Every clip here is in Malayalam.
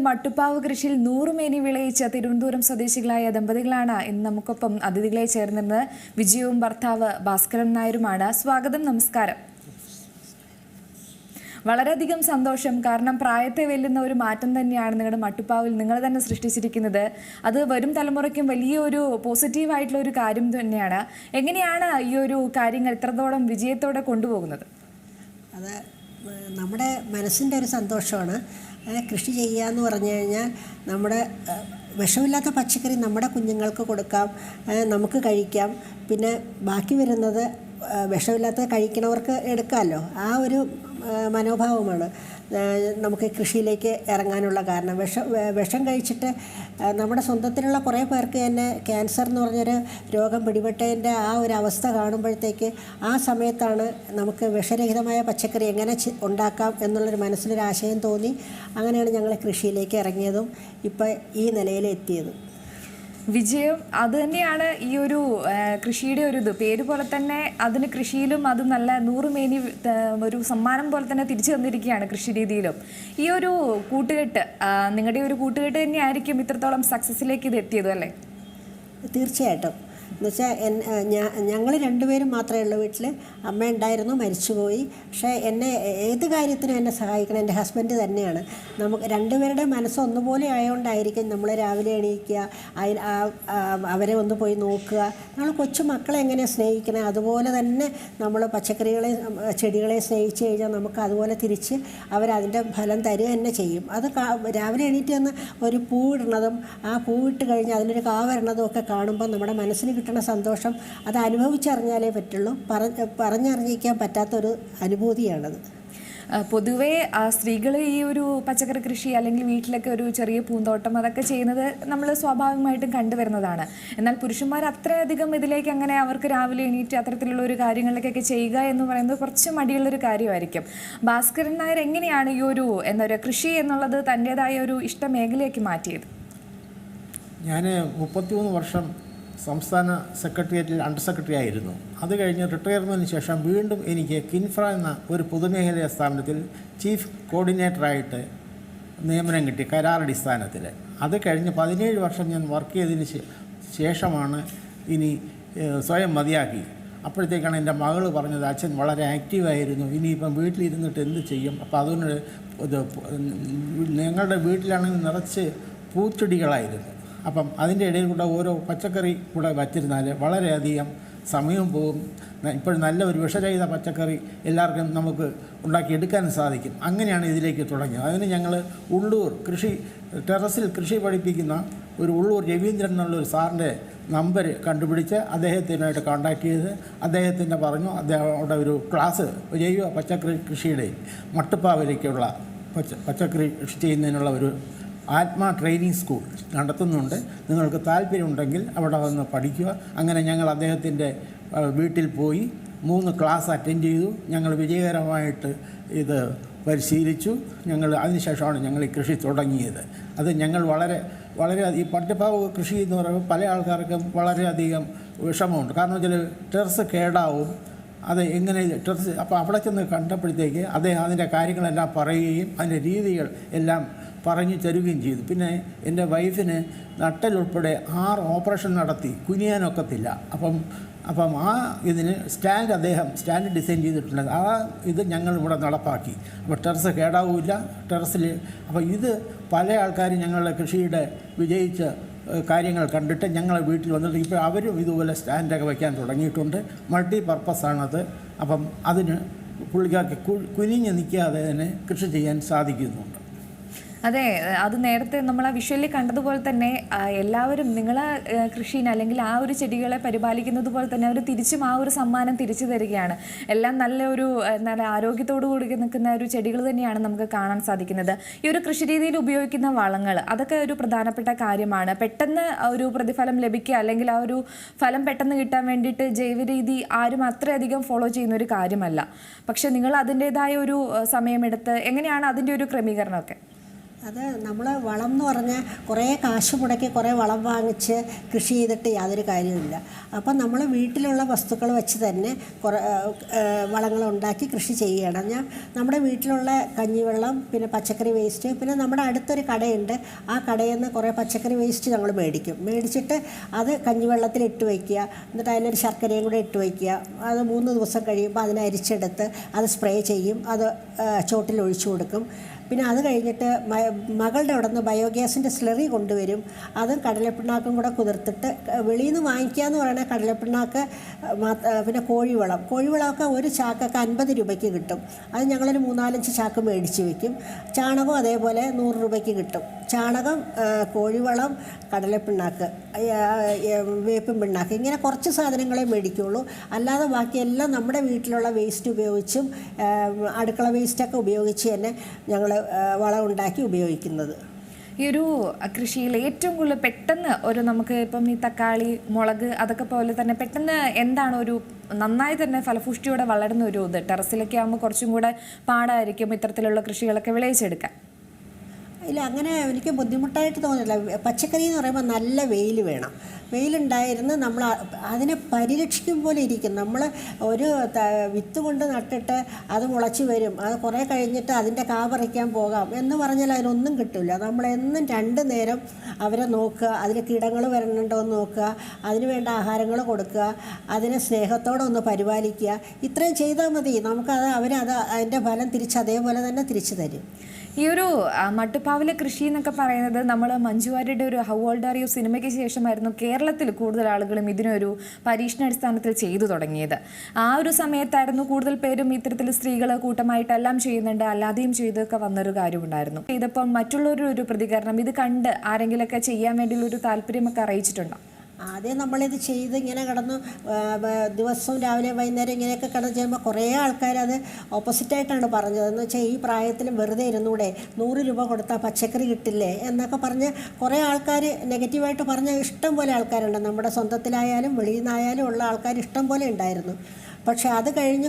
മട്ടുപ്പാവ് കൃഷിയിൽ 100 മേനി വിളയിച്ച തിരുവനന്തപുരം സ്വദേശികളായ ദമ്പതികളാണ് ഇന്ന് നമുക്കൊപ്പം അതിഥികളെ ചേർന്നത്. വിജയവും ഭർത്താവ് ഭാസ്കരൻ നായരുമാണ്. സ്വാഗതം, നമസ്കാരം. വളരെയധികം സന്തോഷം. കാരണം പ്രായത്തെ വെല്ലുന്ന ഒരു മാറ്റം തന്നെയാണ് നിങ്ങളുടെ മട്ടുപ്പാവിൽ നിങ്ങൾ തന്നെ സൃഷ്ടിച്ചിരിക്കുന്നത്. അത് വരും തലമുറയ്ക്കും വലിയൊരു പോസിറ്റീവായിട്ടുള്ള ഒരു കാര്യം തന്നെയാണ്. എങ്ങനെയാണ് ഈ ഒരു കാര്യങ്ങൾ ഇത്രത്തോളം വിജയത്തോടെ കൊണ്ടുപോകുന്നത്? അത് നമ്മുടെ മനസ്സിൻ്റെ ഒരു സന്തോഷമാണ്. കൃഷി ചെയ്യുക എന്ന് പറഞ്ഞു കഴിഞ്ഞാൽ നമ്മുടെ വിഷമില്ലാത്ത പച്ചക്കറി നമ്മുടെ കുഞ്ഞുങ്ങൾക്ക് കൊടുക്കാം, നമുക്ക് കഴിക്കാം. പിന്നെ ബാക്കി വരുന്നത് വിഷമില്ലാത്ത കഴിക്കണവർക്ക് എടുക്കാമല്ലോ. ആ ഒരു മനോഭാവമാണ് നമുക്ക് കൃഷിയിലേക്ക് ഇറങ്ങാനുള്ള കാരണം. വിഷം കഴിച്ചിട്ട് നമ്മുടെ സ്വന്തത്തിലുള്ള കുറേ പേർക്ക് തന്നെ ക്യാൻസർ എന്ന് പറഞ്ഞൊരു രോഗം പിടിപെട്ടതിൻ്റെ ആ ഒരു അവസ്ഥ കാണുമ്പോഴത്തേക്ക് ആ സമയത്താണ് നമുക്ക് വിഷരഹിതമായ പച്ചക്കറി എങ്ങനെ ഉണ്ടാക്കാം എന്നുള്ളൊരു മനസ്സിലൊരു ആശയം തോന്നി. അങ്ങനെയാണ് ഞങ്ങൾ കൃഷിയിലേക്ക് ഇറങ്ങിയതും ഇപ്പോൾ ഈ നിലയിലെത്തിയതും. വിജയം അത് തന്നെയാണ് ഈ ഒരു കൃഷിയുടെ ഒരു പേര് പോലെ തന്നെ അതിന് കൃഷിയിലും അത് നല്ല 100 മേനി ഒരു സമ്മാനം പോലെ തന്നെ തിരിച്ചു തന്നിരിക്കുകയാണ് കൃഷി രീതിയിലും. ഈ ഒരു കൂട്ടുകെട്ട് നിങ്ങളുടെ ഒരു കൂട്ടുകെട്ട് തന്നെയായിരിക്കും ഇത്രത്തോളം സക്സസ്സിലേക്ക് ഇത് എത്തിയത്, അല്ലേ? തീർച്ചയായിട്ടും. എന്നുവെച്ചാൽ ഞങ്ങൾ രണ്ടുപേരും മാത്രമേ ഉള്ളൂ വീട്ടിൽ. അമ്മ ഉണ്ടായിരുന്നു, മരിച്ചുപോയി. പക്ഷേ എന്നെ ഏത് കാര്യത്തിനും എന്നെ സഹായിക്കണം എൻ്റെ ഹസ്ബൻഡ് തന്നെയാണ്. നമുക്ക് രണ്ടുപേരുടെ മനസ്സ് ഒന്നുപോലെ ആയതുകൊണ്ടായിരിക്കും നമ്മൾ രാവിലെ എണീക്കുക, അവരെ ഒന്ന് പോയി നോക്കുക. നമ്മൾ കൊച്ചു മക്കളെ എങ്ങനെയാണ് സ്നേഹിക്കണേ അതുപോലെ തന്നെ നമ്മൾ പച്ചക്കറികളെ ചെടികളെ സ്നേഹിച്ച് കഴിഞ്ഞാൽ നമുക്ക് അതുപോലെ തിരിച്ച് അവരതിൻ്റെ ഫലം തരിക തന്നെ ചെയ്യും. അത് രാവിലെ എണീറ്റ് വന്ന് ഒരു പൂവിടുന്നതും ആ പൂവിട്ട് കഴിഞ്ഞ് അതിലൊരു കാ വരണതും ഒക്കെ കാണുമ്പോൾ നമ്മുടെ മനസ്സിന് കിട്ടുന്ന സന്തോഷം അത് അനുഭവിച്ചറിഞ്ഞാലേ പറ്റുള്ളൂ. പറഞ്ഞറിഞ്ഞിരിക്കാൻ പറ്റാത്തൊരു അനുഭൂതിയാണത്. പൊതുവേ സ്ത്രീകൾ ഈ ഒരു പച്ചക്കറി കൃഷി അല്ലെങ്കിൽ വീട്ടിലൊക്കെ ഒരു ചെറിയ പൂന്തോട്ടം അതൊക്കെ ചെയ്യുന്നത് നമ്മൾ സ്വാഭാവികമായിട്ടും കണ്ടുവരുന്നതാണ്. എന്നാൽ പുരുഷന്മാർ അത്രയധികം ഇതിലേക്ക് അങ്ങനെ അവർക്ക് രാവിലെ എണീറ്റ് അത്തരത്തിലുള്ള ഒരു കാര്യങ്ങളിലേക്കൊക്കെ ചെയ്യുക എന്ന് പറയുന്നത് കുറച്ച് മടിയുള്ളൊരു കാര്യമായിരിക്കും. ഭാസ്കരൻ നായർ എങ്ങനെയാണ് ഈ ഒരു കൃഷി എന്നുള്ളത് തൻ്റെതായ ഒരു ഇഷ്ട മേഖലയാക്കി മാറ്റിയത്? ഞാൻ 33 വർഷം സംസ്ഥാന സെക്രട്ടേറിയറ്റിൽ അണ്ടർ സെക്രട്ടറി ആയിരുന്നു. അത് കഴിഞ്ഞ് റിട്ടയർമെൻറ്റിന് ശേഷം വീണ്ടും എനിക്ക് കിൻഫ്ര എന്ന ഒരു പൊതുമേഖലാ സ്ഥാപനത്തിൽ ചീഫ് കോർഡിനേറ്ററായിട്ട് നിയമനം കിട്ടി, കരാറടിസ്ഥാനത്തിൽ. അത് കഴിഞ്ഞ് 17 വർഷം ഞാൻ വർക്ക് ചെയ്തതിന് ശേഷമാണ് ഇനി സ്വയം മതിയാക്കി. അപ്പോഴത്തേക്കാണ് എൻ്റെ മകൾ പറഞ്ഞത്, അച്ഛൻ വളരെ ആക്റ്റീവായിരുന്നു, ഇനിയിപ്പം വീട്ടിലിരുന്നിട്ട് എന്ത് ചെയ്യും? അപ്പോൾ അതുകൊണ്ട് ഞങ്ങളുടെ വീട്ടിലാണെങ്കിൽ നിറച്ച് പൂച്ചെടികളായിരുന്നു. അപ്പം അതിൻ്റെ ഇടയിൽ കൂടെ ഓരോ പച്ചക്കറി കൂടെ വച്ചിരുന്നാൽ വളരെയധികം സമയം പോകും. ഇപ്പോഴും നല്ല ഒരു വിഷരഹിത പച്ചക്കറി എല്ലാവർക്കും നമുക്ക് ഉണ്ടാക്കിയെടുക്കാൻ സാധിക്കും. അങ്ങനെയാണ് ഇതിലേക്ക് തുടങ്ങിയത്. അതിന് ഞങ്ങൾ ഉള്ളൂർ ടെറസിൽ കൃഷി പഠിപ്പിക്കുന്ന ഒരു ഉള്ളൂർ രവീന്ദ്രൻ എന്നുള്ളൊരു സാറിൻ്റെ നമ്പർ കണ്ടുപിടിച്ച് അദ്ദേഹത്തിനായിട്ട് കോൺടാക്ട് ചെയ്ത് അദ്ദേഹത്തിൻ്റെ പറഞ്ഞു അവിടെ ഒരു ക്ലാസ് ജൈവ പച്ചക്കറി കൃഷിയുടെ മട്ടുപ്പാവിലേക്കുള്ള പച്ചക്കറി കൃഷി ചെയ്യുന്നതിനുള്ള ഒരു ആത്മ ട്രെയിനിങ് സ്കൂൾ നടത്തുന്നുണ്ട്. നിങ്ങൾക്ക് താല്പര്യമുണ്ടെങ്കിൽ അവിടെ വന്ന് പഠിക്കുക. അങ്ങനെ ഞങ്ങൾ അദ്ദേഹത്തിൻ്റെ വീട്ടിൽ പോയി 3 ക്ലാസ് അറ്റൻഡ് ചെയ്തു. ഞങ്ങൾ വിജയകരമായിട്ട് ഇത് പരിശീലിച്ചു. അതിനുശേഷമാണ് ഞങ്ങൾ ഈ കൃഷി തുടങ്ങിയത്. അത് ഞങ്ങൾ വളരെ ഈ പട്ടുപ്പാവ് കൃഷി എന്ന് പറയുമ്പോൾ പല ആൾക്കാർക്കും വളരെയധികം വിഷമമുണ്ട്. കാരണം വെച്ചാൽ ടെറസ് കേടാവും. അത് എങ്ങനെ ടെറസ് അപ്പോൾ അവിടെ ചെന്ന് കണ്ടപ്പോഴത്തേക്ക് അദ്ദേഹം അതിൻ്റെ കാര്യങ്ങളെല്ലാം പറയുകയും അതിൻ്റെ രീതികൾ എല്ലാം പറഞ്ഞു തരുകയും ചെയ്തു. പിന്നെ എൻ്റെ വൈഫിന് നട്ടലുൾപ്പെടെ 6 ഓപ്പറേഷൻ നടത്തി, കുനിയാനൊക്കത്തില്ല. അപ്പം ആ ഇതിന് സ്റ്റാൻഡ് ഡിസൈൻ ചെയ്തിട്ടുണ്ട്. ആ ഇത് ഞങ്ങൾ ഇവിടെ നടപ്പാക്കി. അപ്പോൾ ടെറസ് കേടാവില്ല. ടെറസിൽ അപ്പോൾ ഇത് പല ആൾക്കാരും ഞങ്ങളുടെ കൃഷിയുടെ വിജയിച്ച കാര്യങ്ങൾ കണ്ടിട്ട് ഞങ്ങളെ വീട്ടിൽ വന്നിട്ട് ഇപ്പോൾ അവരും ഇതുപോലെ സ്റ്റാൻഡൊക്കെ വയ്ക്കാൻ തുടങ്ങിയിട്ടുണ്ട്. മൾട്ടി പർപ്പസാണത്. അപ്പം അതിന് പുള്ളിക്കാർക്ക് കുനിഞ്ഞ് നിൽക്കാതെ തന്നെ കൃഷി ചെയ്യാൻ സാധിക്കുന്നുണ്ട്. അതെ, അത് നേരത്തെ നമ്മൾ ആ വിഷ്വലി കണ്ടതുപോലെ തന്നെ എല്ലാവരും നിങ്ങളെ കൃഷിനെ അല്ലെങ്കിൽ ആ ഒരു ചെടികളെ പരിപാലിക്കുന്നത് പോലെ തന്നെ അവർ തിരിച്ചും ആ ഒരു സമ്മാനം തിരിച്ചു തരികയാണ്. എല്ലാം നല്ലൊരു ആരോഗ്യത്തോടു കൂടി നിൽക്കുന്ന ഒരു ചെടികൾ തന്നെയാണ് നമുക്ക് കാണാൻ സാധിക്കുന്നത്. ഈ ഒരു കൃഷി രീതിയിൽ ഉപയോഗിക്കുന്ന വളങ്ങൾ അതൊക്കെ ഒരു പ്രധാനപ്പെട്ട കാര്യമാണ്. പെട്ടെന്ന് ഒരു പ്രതിഫലം ലഭിക്കുക അല്ലെങ്കിൽ ആ ഒരു ഫലം പെട്ടെന്ന് കിട്ടാൻ വേണ്ടിയിട്ട് ജൈവ രീതി ആരും അത്രയധികം ഫോളോ ചെയ്യുന്ന ഒരു കാര്യമല്ല. പക്ഷെ നിങ്ങൾ അതിൻ്റെതായ ഒരു സമയമെടുത്ത് എങ്ങനെയാണ് അതിൻ്റെ ഒരു ക്രമീകരണമൊക്കെ? അത് നമ്മൾ വളം എന്ന് പറഞ്ഞാൽ കുറേ കാശ് മുടക്കി കുറേ വളം വാങ്ങിച്ച് കൃഷി ചെയ്തിട്ട് യാതൊരു കാര്യമില്ല. അപ്പം നമ്മൾ വീട്ടിലുള്ള വസ്തുക്കൾ വെച്ച് തന്നെ കുറേ വളങ്ങൾ ഉണ്ടാക്കി കൃഷി ചെയ്യണം. നമ്മുടെ വീട്ടിലുള്ള കഞ്ഞിവെള്ളം, പിന്നെ പച്ചക്കറി വേസ്റ്റ്, പിന്നെ നമ്മുടെ അടുത്തൊരു കടയുണ്ട്, ആ കടയിൽ നിന്ന് കുറേ പച്ചക്കറി വേസ്റ്റ് ഞങ്ങൾ മേടിച്ചിട്ട് അത് കഞ്ഞിവെള്ളത്തിൽ ഇട്ട് വയ്ക്കുക. എന്നിട്ട് അതിനൊരു ശർക്കരയും കൂടെ ഇട്ട് വയ്ക്കുക. അത് 3 ദിവസം കഴിയുമ്പോൾ അതിനെ അരിച്ചെടുത്ത് അത് സ്പ്രേ ചെയ്യും, അത് ചോട്ടിൽ ഒഴിച്ചു കൊടുക്കും. പിന്നെ അത് കഴിഞ്ഞിട്ട് മകളുടെ അവിടെ നിന്ന് ബയോഗ്യാസിൻ്റെ സ്ലറി കൊണ്ടുവരും. അതും കടലപ്പിണ്ണാക്കും കൂടെ കുതിർത്തിട്ട് വെളിയിൽ നിന്ന് വാങ്ങിക്കുക എന്ന് പറയുന്നത് കടലപ്പിണ്ണാക്ക്, പിന്നെ കോഴിവളമൊക്കെ ഒരു ചാക്കൊക്കെ 50 രൂപയ്ക്ക് കിട്ടും. അത് ഞങ്ങളൊരു 3-4 ചാക്ക് മേടിച്ച് വയ്ക്കും. ചാണകം അതേപോലെ 100 രൂപയ്ക്ക് കിട്ടും. ചാണകം, കോഴിവളം, കടലപ്പിണ്ണാക്ക്, വേപ്പിൻ പിണ്ണാക്ക്, ഇങ്ങനെ കുറച്ച് സാധനങ്ങളെ മേടിക്കുകയുള്ളൂ. അല്ലാതെ ബാക്കിയെല്ലാം നമ്മുടെ വീട്ടിലുള്ള വേസ്റ്റ് ഉപയോഗിച്ചും അടുക്കള വേസ്റ്റൊക്കെ ഉപയോഗിച്ച് തന്നെ ഞങ്ങൾ വളം ഉണ്ടാക്കി ഉപയോഗിക്കുന്നത്. ഈ ഒരു കൃഷിയിൽ ഏറ്റവും കൂടുതൽ പെട്ടെന്ന് നമുക്ക് ഇപ്പം ഈ തക്കാളി, മുളക് അതൊക്കെ പോലെ തന്നെ പെട്ടെന്ന് എന്താണ് നന്നായി തന്നെ ഫലപുഷ്ടിയോടെ വളരുന്ന ഇത്? ടെറസിലൊക്കെ ആകുമ്പോൾ കുറച്ചും കൂടെ പാടായിരിക്കും ഇത്തരത്തിലുള്ള കൃഷികളൊക്കെ വിളയിച്ചെടുക്കാൻ. ഇല്ല, അങ്ങനെ എനിക്ക് ബുദ്ധിമുട്ടായിട്ട് തോന്നില്ല. പച്ചക്കറി എന്ന് പറയുമ്പോൾ നല്ല വെയിൽ വേണം. വെയിലുണ്ടായിരുന്ന് നമ്മൾ അതിനെ പരിരക്ഷിക്കും പോലെ ഇരിക്കും. നമ്മൾ ഒരു വിത്ത് കൊണ്ട് നട്ടിട്ട് അത് മുളച്ച് വരും, അത് കുറേ കഴിഞ്ഞിട്ട് അതിൻ്റെ കാ പറിക്കാൻ പോകാം എന്ന് പറഞ്ഞാൽ അതിനൊന്നും കിട്ടില്ല. നമ്മളെന്നും 2 നേരം അവരെ നോക്കുക, അതിൽ കീടങ്ങൾ വരണുണ്ടോ എന്ന് നോക്കുക, അതിന് വേണ്ട ആഹാരങ്ങൾ കൊടുക്കുക, അതിനെ സ്നേഹത്തോടെ ഒന്ന് പരിപാലിക്കുക. ഇത്രയും ചെയ്താൽ മതി. അതിൻ്റെ ഫലം അതേപോലെ തന്നെ തിരിച്ചു തരും. ഈ ഒരു മട്ടുപ്പാവിലെ കൃഷി എന്നൊക്കെ പറയുന്നത് നമ്മൾ മഞ്ജു വാര്യരുടെ ഒരു ഹൗ ഓൾഡ് ആർ യു സിനിമയ്ക്ക് ശേഷമായിരുന്നു കേരളത്തിൽ കൂടുതൽ ആളുകളും ഇതിനൊരു പരീക്ഷണാടിസ്ഥാനത്തിൽ ചെയ്തു തുടങ്ങിയത്. ആ ഒരു സമയത്തായിരുന്നു കൂടുതൽ പേരും ഇത്തരത്തിൽ സ്ത്രീകൾ കൂട്ടമായിട്ടെല്ലാം ചെയ്യുന്നുണ്ട്, അല്ലാതെയും ചെയ്തൊക്കെ വന്നൊരു കാര്യമുണ്ടായിരുന്നു. ഇതിപ്പം മറ്റുള്ളൊരു പ്രതികരണം ഇത് കണ്ട് ആരെങ്കിലുമൊക്കെ ചെയ്യാൻ വേണ്ടിയുള്ളൊരു താല്പര്യമൊക്കെ അറിയിച്ചിട്ടുണ്ടോ? ആദ്യം നമ്മളിത് ചെയ്ത് ഇങ്ങനെ കിടന്നു ദിവസവും രാവിലെ വൈകുന്നേരം ഇങ്ങനെയൊക്കെ കിടന്ന് ചെയ്യുമ്പോൾ കുറേ ആൾക്കാർ അത് ഓപ്പോസിറ്റായിട്ടാണ് പറഞ്ഞത്. എന്ന് വെച്ചാൽ ഈ പ്രായത്തിലും വെറുതെ ഇരുന്നൂടെ, 100 രൂപ കൊടുത്താൽ പച്ചക്കറി കിട്ടില്ലേ എന്നൊക്കെ പറഞ്ഞ് കുറേ ആൾക്കാർ നെഗറ്റീവായിട്ട് പറഞ്ഞ ഇഷ്ടം പോലെ ആൾക്കാരുണ്ട്. നമ്മുടെ സ്വന്തത്തിലായാലും വെളിയിൽ നിന്നായാലും ഉള്ള ആൾക്കാർ ഇഷ്ടം പോലെ ഉണ്ടായിരുന്നു. പക്ഷേ അത് കഴിഞ്ഞ്